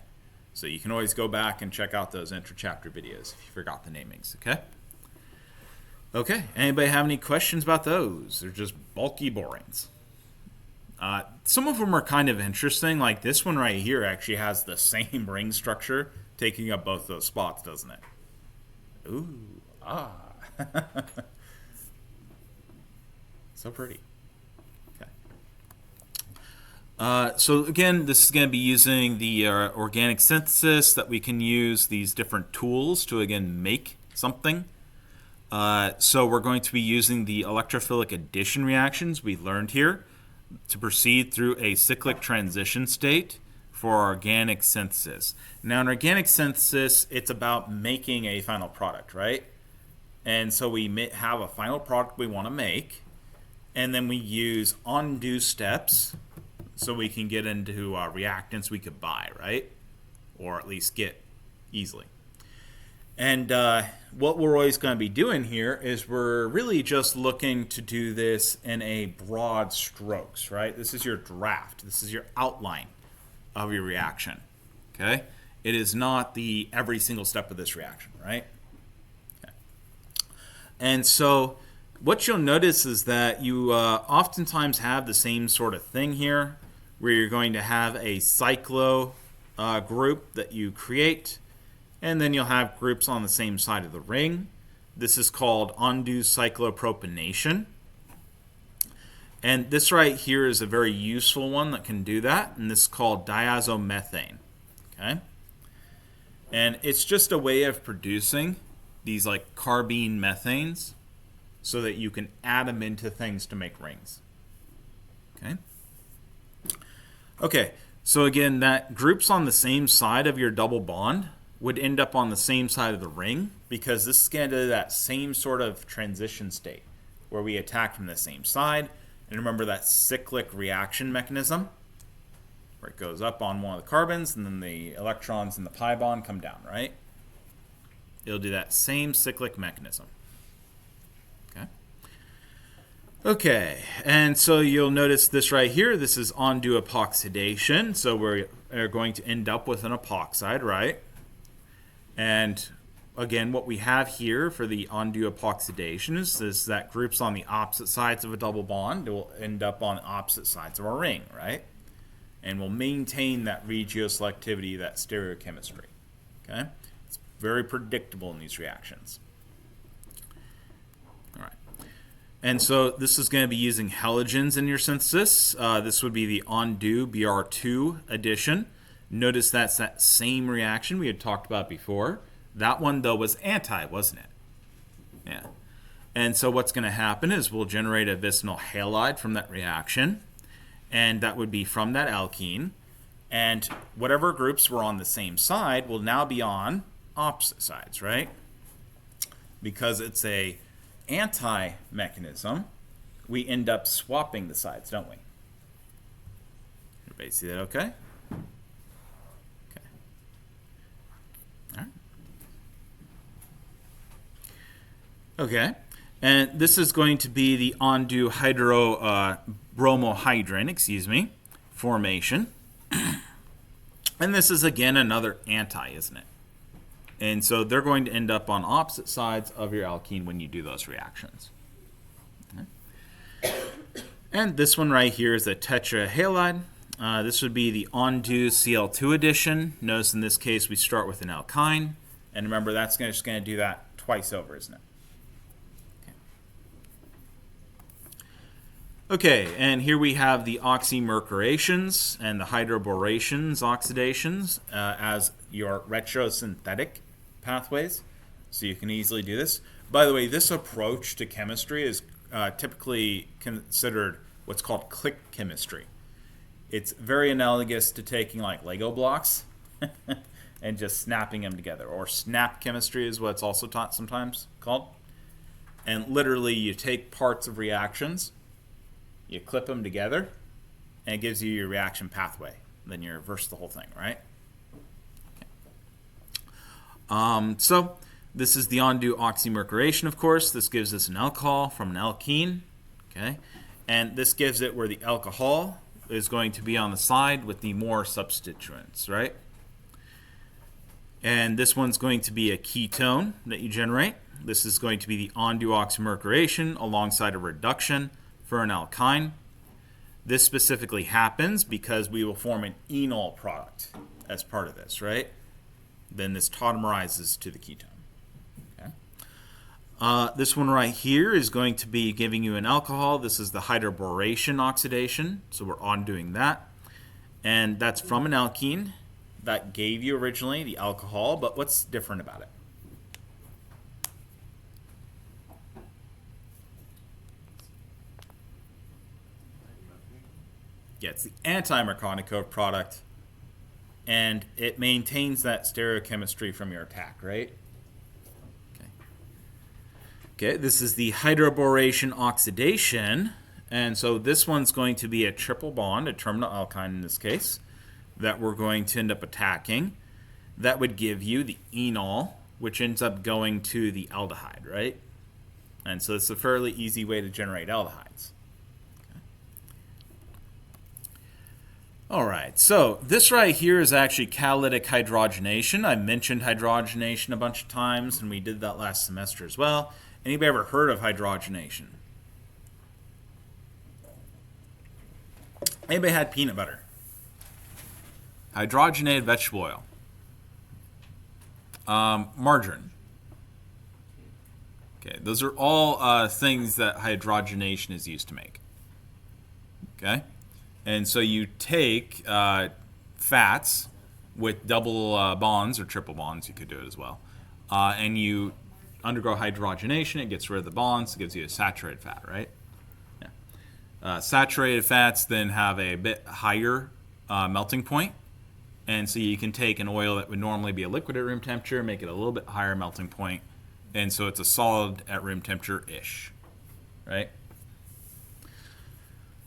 So you can always go back and check out those inter-chapter videos if you forgot the namings, okay? Okay, anybody have any questions about those? They're just bulky boranes. Some of them are kind of interesting. Like this one right here actually has the same ring structure taking up both those spots, doesn't it? Ooh, ah. So pretty. Okay. So again, this is going to be using the organic synthesis that we can use these different tools to, again, make something. So we're going to be using the electrophilic addition reactions we learned here to proceed through a cyclic transition state for organic synthesis. Now in organic synthesis, it's about making a final product, right? And so we have a final product we want to make, and then we use undo steps so we can get into reactants we could buy, right? Or at least get easily. And what we're always going to be doing here is we're really just looking to do this in a broad strokes, right? This is your draft. This is your outline of your reaction, okay? It is not the every single step of this reaction, right? Okay. And so what you'll notice is that you oftentimes have the same sort of thing here where you're going to have a cyclo group that you create, and then you'll have groups on the same side of the ring. This is called undue cyclopropanation. And this right here is a very useful one that can do that, and this is called diazomethane. Okay? And it's just a way of producing these like carbene methanes so that you can add them into things to make rings. Okay? Okay, So again, that groups on the same side of your double bond would end up on the same side of the ring, because this is going to that same sort of transition state where we attack from the same side. And remember that cyclic reaction mechanism where it goes up on one of the carbons and then the electrons in the pi bond come down, right? It'll do that same cyclic mechanism. Okay, and so you'll notice this right here. This is undue epoxidation. So we're going to end up with an epoxide, right? And again, what we have here for the undue epoxidation is that groups on the opposite sides of a double bond will end up on opposite sides of a ring, right? And will maintain that regioselectivity, that stereochemistry. Okay, it's very predictable in these reactions. All right. And so this is going to be using halogens in your synthesis. This would be the undue Br2 addition. Notice that's that same reaction we had talked about before. That one, though, was anti, wasn't it? Yeah. And so what's going to happen is we'll generate a vicinal halide from that reaction. And that would be from that alkene. And whatever groups were on the same side will now be on opposite sides, right? Because it's a anti-mechanism, we end up swapping the sides, don't we? Everybody see that okay? Okay. All right. Okay. And this is going to be the undue hydrobromohydrin, formation. And this is, again, another anti, isn't it? And so they're going to end up on opposite sides of your alkene when you do those reactions. Okay. And this one right here is a tetrahalide. This would be the undue Cl2 addition. Notice in this case we start with an alkyne. And remember, that's just going to do that twice over, isn't it? Okay, and here we have the oxymercurations and the hydroborations oxidations as your retrosynthetic pathways. So you can easily do this. By the way, this approach to chemistry is typically considered what's called click chemistry. It's very analogous to taking like Lego blocks and just snapping them together. Or snap chemistry is what it's also taught sometimes called. And literally you take parts of reactions, you clip them together, and it gives you your reaction pathway. Then you reverse the whole thing, right? So this is the undue oxymercuration, of course. This gives us an alcohol from an alkene, okay? And this gives it where the alcohol is going to be on the side with the more substituents, right? And this one's going to be a ketone that you generate. This is going to be the undue oxymercuration alongside a reduction for an alkyne. This specifically happens because we will form an enol product as part of this, right? Then this tautomerizes to the ketone. Okay. This one right here is going to be giving you an alcohol. This is the hydroboration oxidation, so we're undoing that. And that's from an alkene that gave you originally the alcohol, but what's different about it? Yeah, it's the anti-Markovnikov product, and it maintains that stereochemistry from your attack, right? Okay. Okay, this is the hydroboration oxidation, and so this one's going to be a triple bond, a terminal alkyne in this case, that we're going to end up attacking. That would give you the enol, which ends up going to the aldehyde, right? And so it's a fairly easy way to generate aldehydes. All right, so this right here is actually catalytic hydrogenation. I mentioned hydrogenation a bunch of times, and we did that last semester as well. Anybody ever heard of hydrogenation? Anybody had peanut butter? Hydrogenated vegetable oil. Margarine. Okay, those are all things that hydrogenation is used to make. Okay? And so you take fats with double bonds or triple bonds, you could do it as well, and you undergo hydrogenation. It gets rid of the bonds. It gives you a saturated fat, right? Yeah. Saturated fats then have a bit higher melting point. And so you can take an oil that would normally be a liquid at room temperature, make it a little bit higher melting point, and so it's a solid at room temperature-ish, right?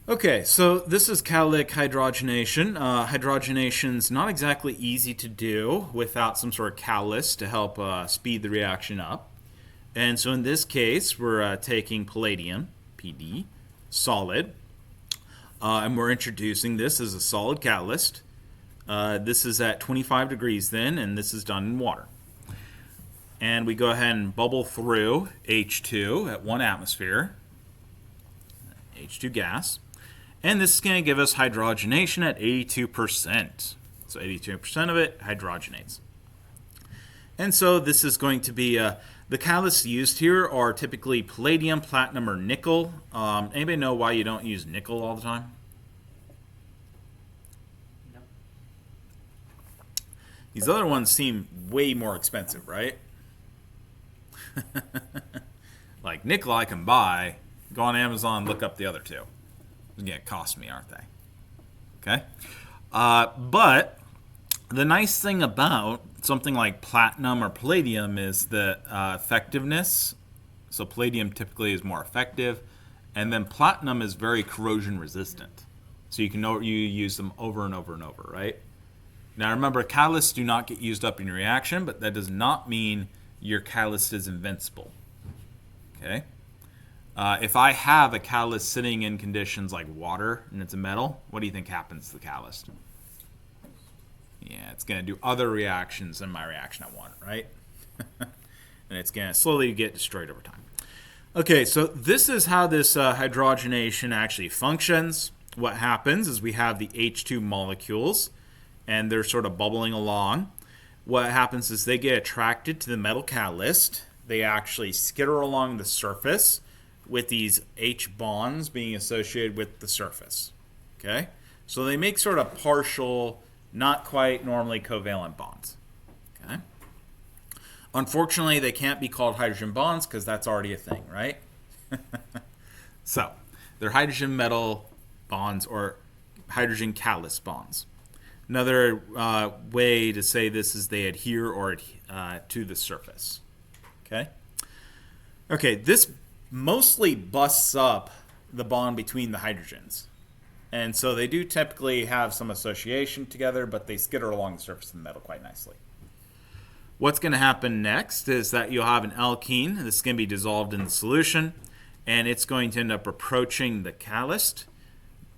Okay, so this is catalytic hydrogenation. Hydrogenation's not exactly easy to do without some sort of catalyst to help speed the reaction up. And so in this case, we're taking palladium, Pd, solid, and we're introducing this as a solid catalyst. This is at 25 degrees then, and this is done in water. And we go ahead and bubble through H2 at 1 atmosphere, H2 gas. And this is going to give us hydrogenation at 82%. So 82% of it hydrogenates. And so this is going to be, the catalysts used here are typically palladium, platinum, or nickel. Anybody know why you don't use nickel all the time? These other ones seem way more expensive, right? Like nickel I can buy. Go on Amazon, look up the other two. It's going to cost me, aren't they? Okay? But the nice thing about something like platinum or palladium is the effectiveness. So palladium typically is more effective. And then platinum is very corrosion resistant. So you use them over and over and over, right? Now remember, catalysts do not get used up in your reaction, but that does not mean your catalyst is invincible. Okay? If I have a catalyst sitting in conditions like water and it's a metal, what do you think happens to the catalyst? Yeah, it's going to do other reactions than my reaction I want, right? And it's going to slowly get destroyed over time. Okay, so this is how this hydrogenation actually functions. What happens is we have the H2 molecules, and they're sort of bubbling along. What happens is they get attracted to the metal catalyst. They actually skitter along the surface with these H bonds being associated with the surface. Okay? So they make sort of partial, not quite normally covalent bonds. Okay? Unfortunately, they can't be called hydrogen bonds because that's already a thing, right? So they're hydrogen metal bonds or hydrogen catalyst bonds. Another way to say this is they adhere or to the surface. Okay? Okay, this mostly busts up the bond between the hydrogens. And so they do typically have some association together, but they skitter along the surface of the metal quite nicely. What's going to happen next is that you'll have an alkene. This is going to be dissolved in the solution, and it's going to end up approaching the catalyst.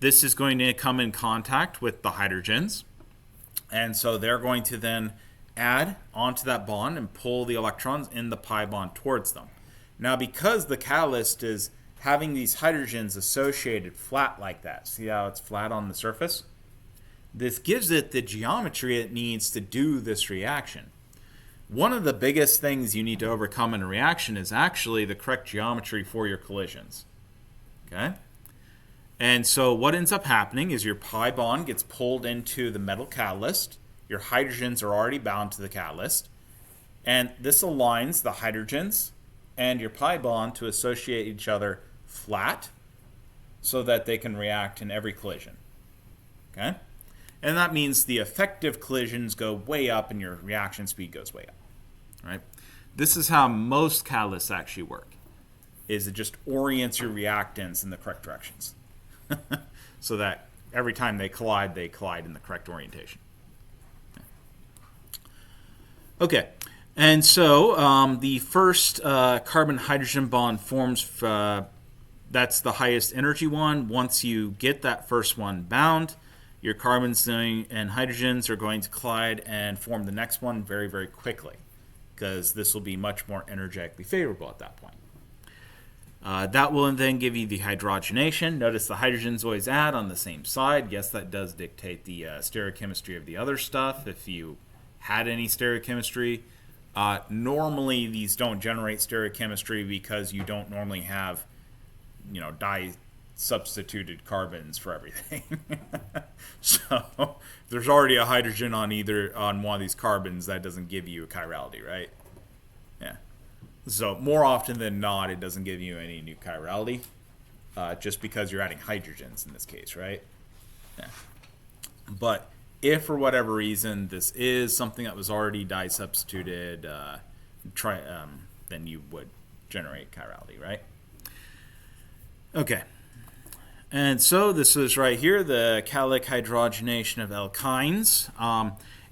This is going to come in contact with the hydrogens. And so they're going to then add onto that bond and pull the electrons in the pi bond towards them. Now, because the catalyst is having these hydrogens associated flat like that, see how it's flat on the surface? This gives it the geometry it needs to do this reaction. One of the biggest things you need to overcome in a reaction is actually the correct geometry for your collisions. Okay? And so what ends up happening is your pi bond gets pulled into the metal catalyst. Your hydrogens are already bound to the catalyst. And this aligns the hydrogens and your pi bond to associate each other flat so that they can react in every collision. Okay? And that means the effective collisions go way up and your reaction speed goes way up. Right? This is how most catalysts actually work, is it just orients your reactants in the correct directions. So that every time they collide in the correct orientation. Okay, and so the first carbon-hydrogen bond forms, that's the highest energy one. Once you get that first one bound, your carbons and hydrogens are going to collide and form the next one very, very quickly, because this will be much more energetically favorable at that point. That will then give you the hydrogenation. Notice the hydrogens always add on the same side. Yes, that does dictate the stereochemistry of the other stuff. If you had any stereochemistry, normally these don't generate stereochemistry because you don't normally have, di-substituted carbons for everything. So if there's already a hydrogen on one of these carbons, that doesn't give you a chirality, right? Yeah. So more often than not, it doesn't give you any new chirality, just because you're adding hydrogens in this case, right? Yeah. But if for whatever reason this is something that was already dye substituted, then you would generate chirality, right? Okay. And so this is right here, the calic hydrogenation of alkynes.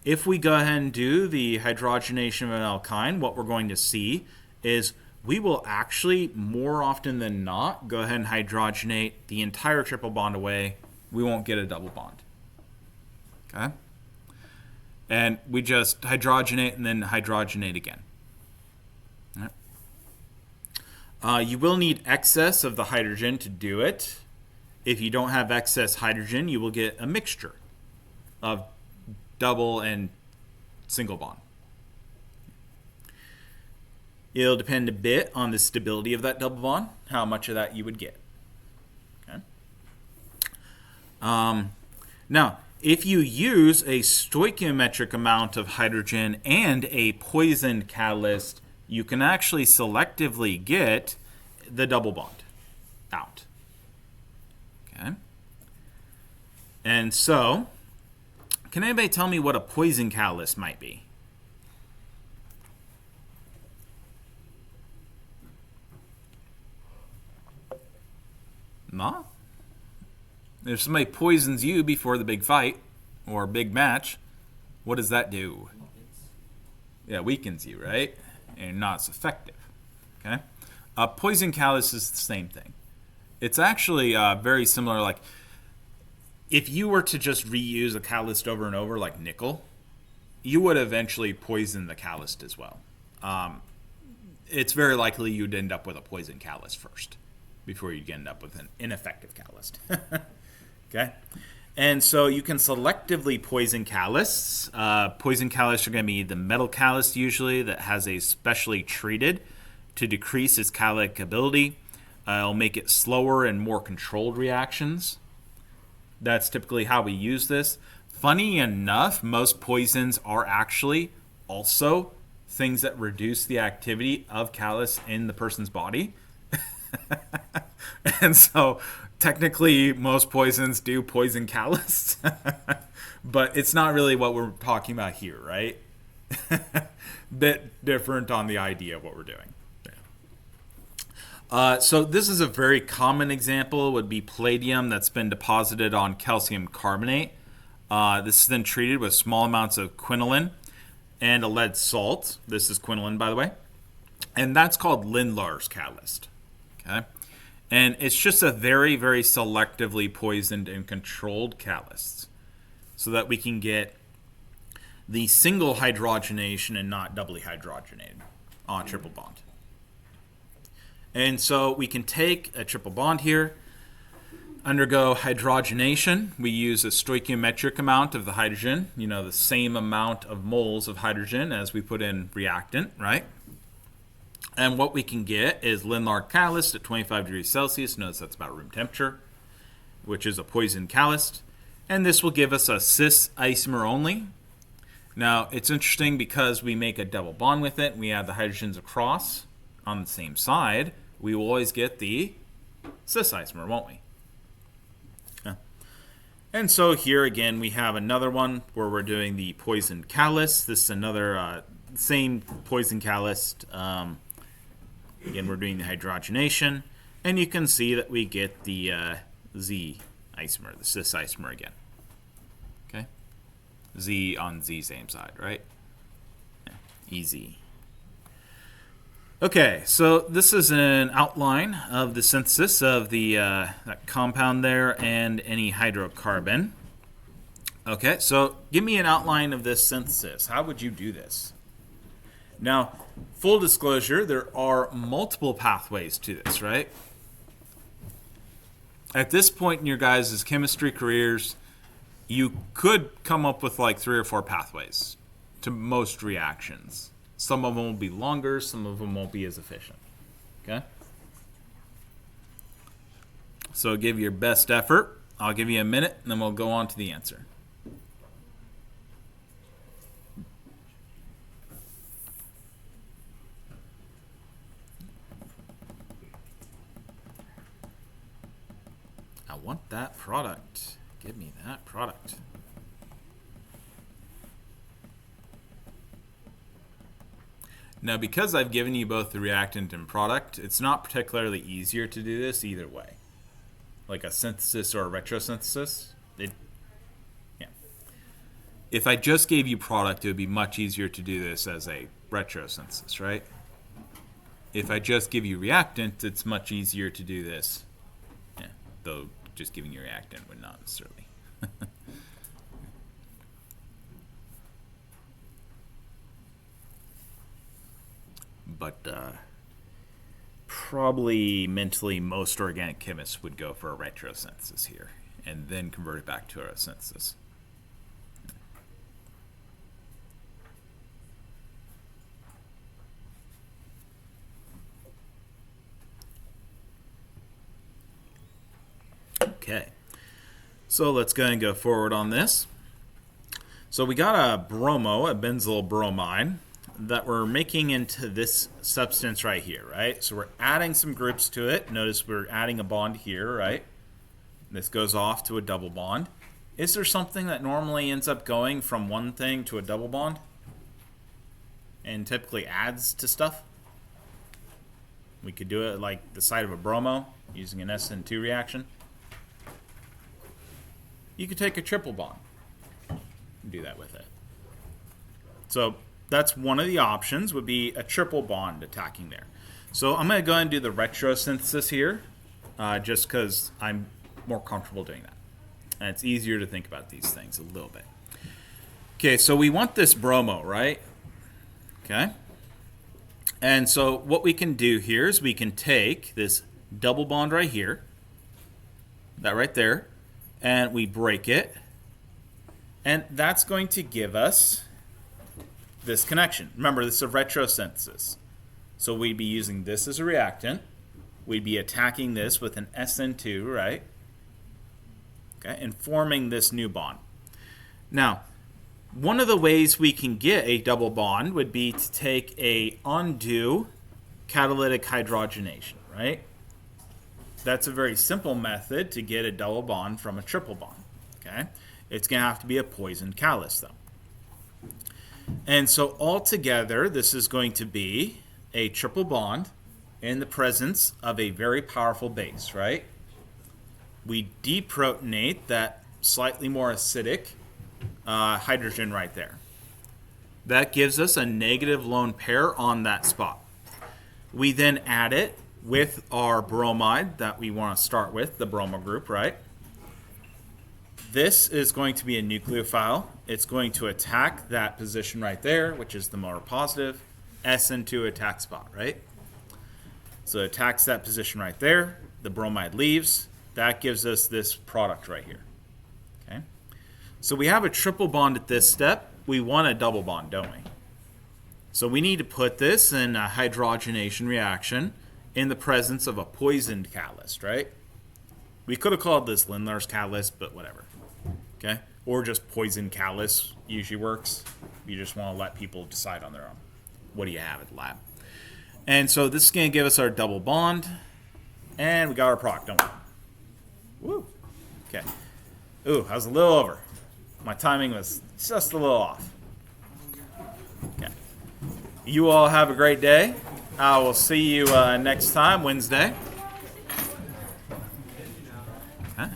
If we go ahead and do the hydrogenation of an alkyne, what we're going to see is we will actually, more often than not, go ahead and hydrogenate the entire triple bond away. We won't get a double bond. Okay? And we just hydrogenate and then hydrogenate again. All right. You will need excess of the hydrogen to do it. If you don't have excess hydrogen, you will get a mixture of double and single bond. It'll depend a bit on the stability of that double bond, how much of that you would get. Okay. Now, if you use a stoichiometric amount of hydrogen and a poison catalyst, you can actually selectively get the double bond out. Okay. And so, can anybody tell me what a poison catalyst might be? No? If somebody poisons you before the big fight or big match, what does that do? Yeah, it weakens you, right? And not as effective. Okay? A poison catalyst is the same thing. It's actually very similar. Like, if you were to just reuse a catalyst over and over, like nickel, you would eventually poison the catalyst as well. It's very likely you'd end up with a poison catalyst first before you'd end up with an ineffective catalyst. Okay? And so you can selectively poison catalysts. Poison catalysts are going to be the metal catalyst usually that has a specially treated to decrease its calic ability. It'll make it slower and more controlled reactions. That's typically how we use this. Funny enough, most poisons are actually also things that reduce the activity of callus in the person's body. And so technically most poisons do poison callus. But it's not really what we're talking about here, right? Bit different on the idea of what we're doing. So this is a very common example, would be palladium that's been deposited on calcium carbonate. This is then treated with small amounts of quinoline and a lead salt. This is quinoline, by the way. And that's called Lindlar's catalyst. Okay? And it's just a very, very selectively poisoned and controlled catalyst so that we can get the single hydrogenation and not doubly hydrogenated on a triple bond. And so we can take a triple bond here, undergo hydrogenation. We use a stoichiometric amount of the hydrogen, the same amount of moles of hydrogen as we put in reactant, right? And what we can get is Lindlar catalyst at 25 degrees Celsius. Notice that's about room temperature, which is a poison catalyst. And this will give us a cis isomer only. Now, it's interesting because we make a double bond with it. We add the hydrogens across on the same side. We will always get the cis isomer, won't we? Yeah. And so here again we have another one where we're doing the poison catalyst. This is another same poison catalyst. Again, we're doing the hydrogenation, and you can see that we get the Z isomer, the cis isomer again. Okay, Z on Z same side, right? Yeah. Easy. Okay, so this is an outline of the synthesis of the that compound there and any hydrocarbon. Okay, so give me an outline of this synthesis. How would you do this? Now, full disclosure, there are multiple pathways to this, right? At this point in your guys' chemistry careers, you could come up with like 3 or 4 pathways to most reactions. Some of them will be longer, some of them won't be as efficient. Okay? So give your best effort. I'll give you a minute, and then we'll go on to the answer. I want that product. Give me that product. Now, because I've given you both the reactant and product, it's not particularly easier to do this either way. Like a synthesis or a retrosynthesis. Yeah. If I just gave you product, it would be much easier to do this as a retrosynthesis, right? If I just give you reactant, it's much easier to do this. Yeah, though just giving you reactant would not necessarily. But probably mentally most organic chemists would go for a retrosynthesis here and then convert it back to a synthesis. Okay, so let's go ahead and go forward on this. So we got a bromo, a benzyl bromide, that we're making into this substance right here, right? So we're adding some groups to it. Notice we're adding a bond here, right? This goes off to a double bond. Is there something that normally ends up going from one thing to a double bond and typically adds to stuff? We could do it like the side of a bromo using an SN2 reaction. You could take a triple bond and do that with it. So that's one of the options, would be a triple bond attacking there. So I'm going to go ahead and do the retrosynthesis here, just because I'm more comfortable doing that. And it's easier to think about these things a little bit. Okay, so we want this bromo, right? Okay. And so what we can do here is we can take this double bond right here, that right there, and we break it. And that's going to give us this connection. Remember, this is a retrosynthesis. So we'd be using this as a reactant. We'd be attacking this with an SN2, right? Okay, and forming this new bond. Now, one of the ways we can get a double bond would be to take a undo catalytic hydrogenation, right? That's a very simple method to get a double bond from a triple bond, okay? It's going to have to be a poisoned catalyst, though. And so altogether, this is going to be a triple bond in the presence of a very powerful base, right? We deprotonate that slightly more acidic hydrogen right there. That gives us a negative lone pair on that spot. We then add it with our bromide that we want to start with, the bromo group, right? This is going to be a nucleophile. It's going to attack that position right there, which is the more positive SN2 attack spot, right? So it attacks that position right there. The bromide leaves. That gives us this product right here. Okay. So we have a triple bond at this step. We want a double bond, don't we? So we need to put this in a hydrogenation reaction in the presence of a poisoned catalyst, right? We could have called this Lindlar's catalyst, but whatever. Okay? Or just poison catalyst usually works. You just want to let people decide on their own. What do you have at the lab? And so this is going to give us our double bond. And we got our product, don't we? Woo. Okay. Ooh, I was a little over. My timing was just a little off. Okay. You all have a great day. I will see you next time, Wednesday. Huh?